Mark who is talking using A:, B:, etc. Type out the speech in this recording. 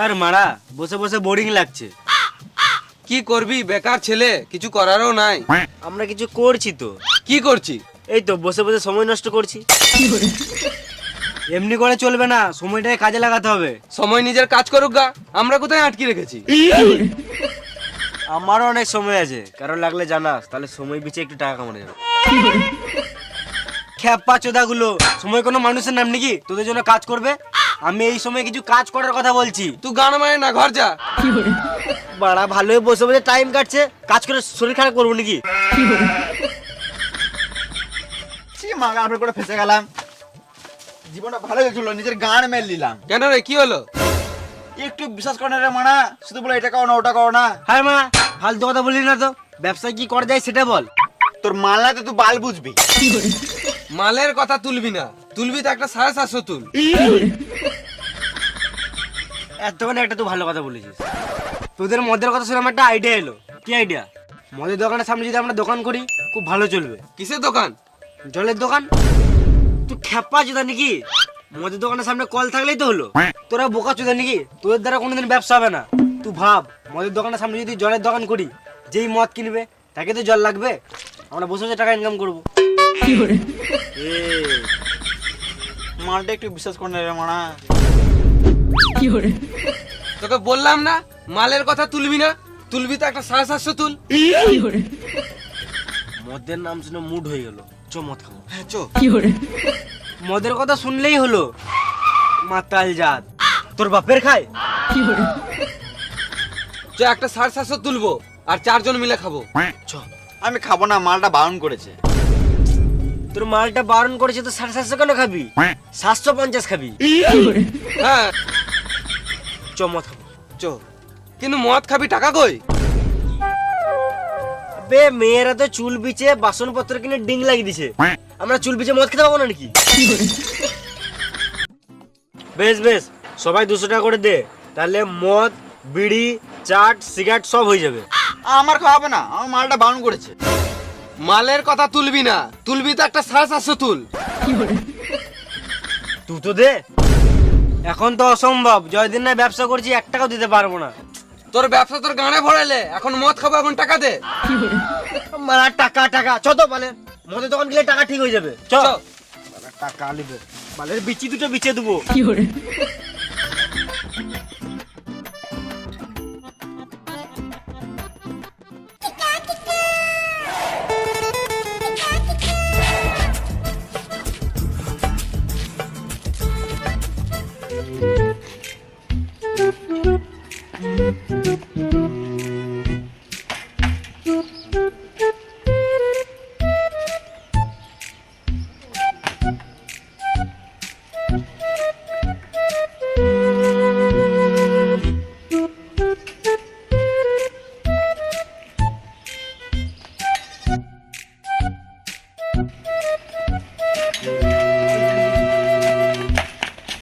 A: আর মারা বসে বসে বোরিং লাগছে।
B: কি করবি, বেকার ছেলে, কিছু করারও নাই।
A: আমরা কিছু করছি তো।
B: কি করছি?
A: এই তো বসে বসে সময় নষ্ট করছি। এমনি করে চলবে না, সময়টাকে কাজে লাগাতে হবে।
B: সময় নিজের কাজ করুক গা, আমরা কোথায় আটকে রেখেছি?
A: আমারও অনেক সময় আছে, কারণ লাগলে জানাস, তাহলে সময় পিছিয়ে একটু টাকা কামানো যাবে। খ্যাপা চোদাগুলো, সময় কোনো মানুষের নাম নাকি তোদের জন্য কাজ করবে? আমি এই সময় কিছু কাজ করার কথা বলছি।
B: তুই গান মারে না, ঘর যা।
A: বাড়া ভালোই বসে বসে টাইম কাটছে, কাজ করে শরীর খারাপ করবো নাকি?
C: মাগা আমরা করে ফেসে গেলাম। জীবনটা ভালো গেছিল, নিজের গান মেল নিলাম।
B: কেন রে, কি হলো?
C: একটু বিশ্বাস করে না রে মানা, শুধু বলে এটা করো না ওটা করো না।
A: হ্যাঁ মা, ফালতু কথা বলি না তো, ব্যবসায় কি করা যায় সেটা বল।
C: তোর মাল না তো তুই বাল বুঝবি।
B: মালের কথা তুলবি না, তুলবি তো একটা 750 তুল।
A: এতক্ষণ একটা তুই ভালো কথা বলেছিস। তোদের মদের কথা শুনে আমার একটা আইডিয়া এলো। কি আইডিয়া? মদের দোকানের সামনে যদি আমরা দোকান করি, খুব ভালো চলবে।
B: কিসের দোকান?
A: জলের দোকান। তুই খেপা চোদা নাকি? মদের দোকানের সামনে কল থাকলেই তো হলো। তোরা বোকা চোদা নাকি? তোদের দ্বারা কোনোদিন ব্যবসা হবে না। তুই ভাব, মদের দোকানের সামনে যদি জলের দোকান করি, যেই মদ কিনবে তাকে তো জল লাগবে, আমরা বসে বসে টাকা ইনকাম করবো।
C: মালটা একটু বিশ্বাস করে না রে মানা।
B: তোকে বললাম না মালের কথা তুলবি না, তুলবি তো একটা 750 তুল।
A: মদের নাম শুনে মুড হয়ে গেল, চ মদ খাবো।
C: হ্যাঁ চো।
A: মদের কথা শুনলেই হলো মাতাল জাত। তোর বাপের খায়।
B: চ একটা 750 তুলবো আর 4 জন মিলে খাবো।
A: চ।
C: আমি খাবো না, মালটা বারণ করেছে।
A: তোর মালটা বারণ করেছে তো 750 কেন খাবি? 750 খাবি।
B: হ্যাঁ
A: চ মদ খাবো।
B: চ। কিন্তু মদ খাবি, টাকা কই?
A: বে মেয়েরা তো চুল বিছে বাসনপত্র কিনে ডিং লাগিয়ে দিছে, আমরা চুল বিছে মদ খেতে পাবো না নাকি? বেশ বেশ, সবাই 200 টাকা করে দে, তাহলে মদ, বিড়ি, চাট, সিগারেট সব হয়ে যাবে।
C: আমার খাওয়াবে না, আমার মালটা বারণ করেছে।
B: মালের কথা তুলবি না, তুলবি তো একটা 750 তুল।
A: তুই তো দে। এখন তো অসম্ভব, যতদিন না ব্যবসা করছি 1 টাকাও দিতে পারবো না।
B: তোর ব্যবসা তোর গানে ভরাইলে, এখন মদ খাবো, এখন টাকা দে।
A: মারা টাকা টাকা চ তো, বলে মদের দোকান গেলে টাকা ঠিক হয়ে যাবে। চ
B: চ।
A: টাকা নিবে, বালের বিচি দুটো বিচে দেবো।